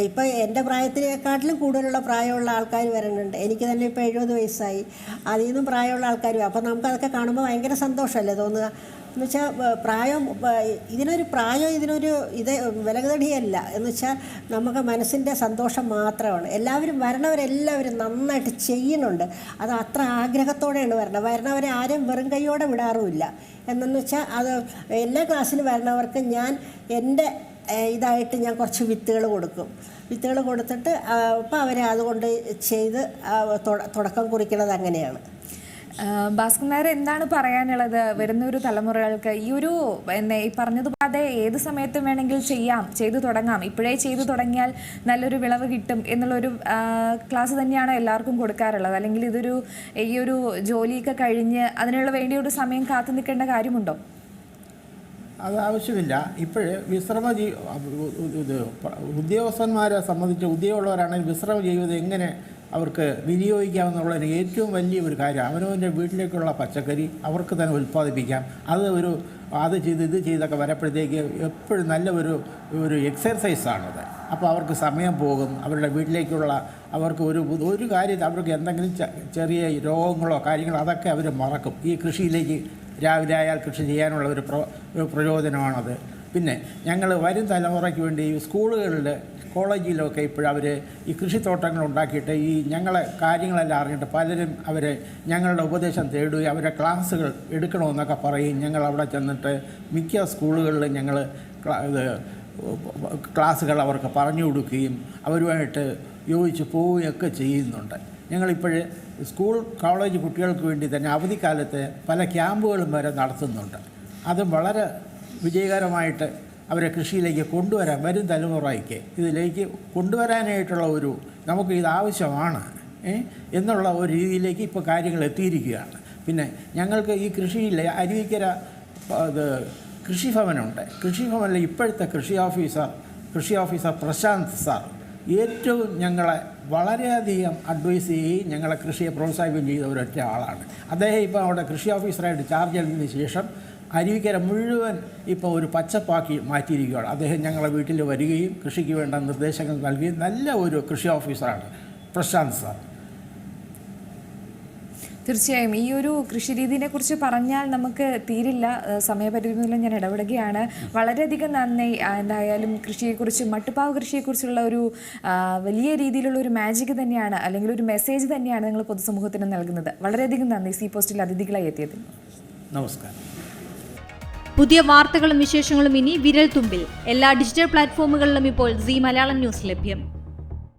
ഇപ്പോൾ എൻ്റെ പ്രായത്തിനെക്കാട്ടിലും കൂടുതലുള്ള പ്രായമുള്ള ആൾക്കാർ വരണുണ്ട്. എനിക്ക് തന്നെ ഇപ്പോൾ 70 വയസ്സായി, അതിൽ നിന്നും പ്രായമുള്ള ആൾക്കാരും. അപ്പോൾ നമുക്കതൊക്കെ കാണുമ്പോൾ ഭയങ്കര സന്തോഷമല്ലേ തോന്നുക. എന്ന് വെച്ചാൽ ഇതിനൊരു വിലകതടിയല്ല. എന്ന് വെച്ചാൽ നമുക്ക് മനസ്സിൻ്റെ സന്തോഷം മാത്രമാണ്. എല്ലാവരും വരണവരെല്ലാവരും നന്നായിട്ട് ചെയ്യുന്നുണ്ട്. അത് അത്ര ആഗ്രഹത്തോടെയാണ് വരണവരെ ആരും വെറും കൈയോടെ വിടാറുമില്ല. എന്നു വെച്ചാൽ അത് എല്ലാ ക്ലാസ്സിലും വരണവർക്ക് ഞാൻ എൻ്റെ ഇതായിട്ട് ഞാൻ കുറച്ച് വിത്തുകൾ കൊടുത്തിട്ട് അപ്പോൾ അവരെ അതുകൊണ്ട് ചെയ്ത് തുടക്കം കുറിക്കുന്നത് അങ്ങനെയാണ്. ഭാസ്കരൻ നായർ എന്താണ് പറയാനുള്ളത് വരുന്ന ഒരു തലമുറകൾക്ക്? ഈ ഒരു ഈ പറഞ്ഞതുപോലെ ഏത് സമയത്തും വേണമെങ്കിൽ ചെയ്തു തുടങ്ങാം, ഇപ്പോഴേ ചെയ്തു തുടങ്ങിയാൽ നല്ലൊരു വിളവ് കിട്ടും എന്നുള്ളൊരു ക്ലാസ് തന്നെയാണ് എല്ലാവർക്കും കൊടുക്കാറുള്ളത്. അല്ലെങ്കിൽ ഈ ഒരു ജോലിയൊക്കെ കഴിഞ്ഞ് അതിനുള്ള വേണ്ടിയൊരു സമയം കാത്തു നിൽക്കേണ്ട കാര്യമുണ്ടോ? അത് ആവശ്യമില്ല. ഇപ്പോഴേ ഉദ്യോഗസ്ഥന്മാരെ സംബന്ധിച്ച് ഉദ്യോഗമുള്ളവരാണെങ്കിൽ വിശ്രമ ജീവിതം എങ്ങനെ അവർക്ക് വിനിയോഗിക്കാമെന്നുള്ളതിന് ഏറ്റവും വലിയ ഒരു കാര്യം അവനവൻ്റെ വീട്ടിലേക്കുള്ള പച്ചക്കറി അവർക്ക് തന്നെ ഉൽപ്പാദിപ്പിക്കാം. അത് ചെയ്ത് ഇത് ചെയ്തൊക്കെ വരപ്പോഴത്തേക്ക് എപ്പോഴും നല്ല ഒരു എക്സർസൈസാണത്. അപ്പോൾ അവർക്ക് സമയം പോകും. അവരുടെ വീട്ടിലേക്കുള്ള അവർക്ക് ഒരു കാര്യം അവർക്ക് എന്തെങ്കിലും ചെറിയ രോഗങ്ങളോ കാര്യങ്ങളോ അതൊക്കെ അവർ മറക്കും. ഈ കൃഷിയിലേക്ക് രാവിലെ ആയാൽ കൃഷി ചെയ്യാനുള്ള ഒരു പ്രചോദനമാണത്. പിന്നെ ഞങ്ങൾ വരും തലമുറയ്ക്ക് വേണ്ടി സ്കൂളുകളിൽ കോളേജിലൊക്കെ ഇപ്പോഴവർ ഈ കൃഷിത്തോട്ടങ്ങൾ ഉണ്ടാക്കിയിട്ട് ഈ ഞങ്ങളെ കാര്യങ്ങളെല്ലാം അറിഞ്ഞിട്ട് പലരും ഞങ്ങളുടെ ഉപദേശം തേടുകയും അവരെ ക്ലാസ്സുകൾ എടുക്കണമെന്നൊക്കെ പറയും. ഞങ്ങൾ അവിടെ ചെന്നിട്ട് മിക്ക സ്കൂളുകളിലും ഞങ്ങൾ ക്ലാസ്സുകൾ അവർക്ക് പറഞ്ഞു കൊടുക്കുകയും അവരുമായിട്ട് യോജിച്ച് പോവുകയൊക്കെ ചെയ്യുന്നുണ്ട്. ഞങ്ങളിപ്പോഴേ സ്കൂൾ കോളേജ് കുട്ടികൾക്ക് വേണ്ടി തന്നെ അവധിക്കാലത്ത് പല ക്യാമ്പുകളും വരെ നടത്തുന്നുണ്ട്. അത് വളരെ വിജയകരമായിട്ട് അവരെ കൃഷിയിലേക്ക് വരും തലമുറയ്ക്ക് ഇതിലേക്ക് കൊണ്ടുവരാനായിട്ടുള്ള നമുക്ക് ഇത് ആവശ്യമാണ് എന്നുള്ള ഒരു രീതിയിലേക്ക് ഇപ്പോൾ കാര്യങ്ങൾ എത്തിയിരിക്കുകയാണ്. പിന്നെ ഞങ്ങൾക്ക് ഈ കൃഷിയിലെ അരുവിക്കര കൃഷിഭവനുണ്ട്. കൃഷിഭവനിലെ ഇപ്പോഴത്തെ കൃഷി ഓഫീസർ പ്രശാന്ത് സാർ ഏറ്റവും ഞങ്ങളെ വളരെയധികം അഡ്വൈസ് ചെയ്യുകയും ഞങ്ങളെ കൃഷിയെ പ്രോത്സാഹിപ്പിക്കുകയും ചെയ്ത ഒരൊറ്റ ആളാണ്. അദ്ദേഹം ഇപ്പോൾ അവിടെ കൃഷി ഓഫീസറായിട്ട് ചാർജ് എടുത്തതിന് ശേഷം അരുവിക്കര മുഴുവൻ ഇപ്പോൾ ഒരു പച്ചപ്പാക്കി മാറ്റിയിരിക്കുകയാണ്. അദ്ദേഹം ഞങ്ങളെ വീട്ടിൽ വരികയും കൃഷിക്ക് വേണ്ട നിർദ്ദേശങ്ങൾ നൽകുകയും നല്ല ഒരു കൃഷി ഓഫീസറാണ് പ്രശാന്ത് സാർ. തീർച്ചയായും ഈ ഒരു കൃഷി രീതിയെ കുറിച്ച് പറഞ്ഞാൽ നമുക്ക് തീരില്ല, സമയപരിധിയിൽ ഞാൻ ഇടപെടുകയാണ്. വളരെയധികം നന്ദി. എന്തായാലും കൃഷിയെക്കുറിച്ചും മട്ടുപ്പാവ് കൃഷിയെക്കുറിച്ചുള്ള ഒരു വലിയ രീതിയിലുള്ള ഒരു മാജിക് തന്നെയാണ് അല്ലെങ്കിൽ ഒരു മെസ്സേജ് തന്നെയാണ് നിങ്ങൾ പൊതുസമൂഹത്തിന് നൽകുന്നത്. വളരെയധികം നന്ദി സി പോസ്റ്റിൽ അതിഥികളായി എത്തിയതിന്. നമസ്കാരം. പുതിയ വാർത്തകളും വിശേഷങ്ങളും ഇനി വിരൽ തുമ്പിൽ. എല്ലാ ഡിജിറ്റൽ പ്ലാറ്റ്ഫോമുകളിലും ഇപ്പോൾ സീ മലയാളം ന്യൂസ് ലഭ്യം.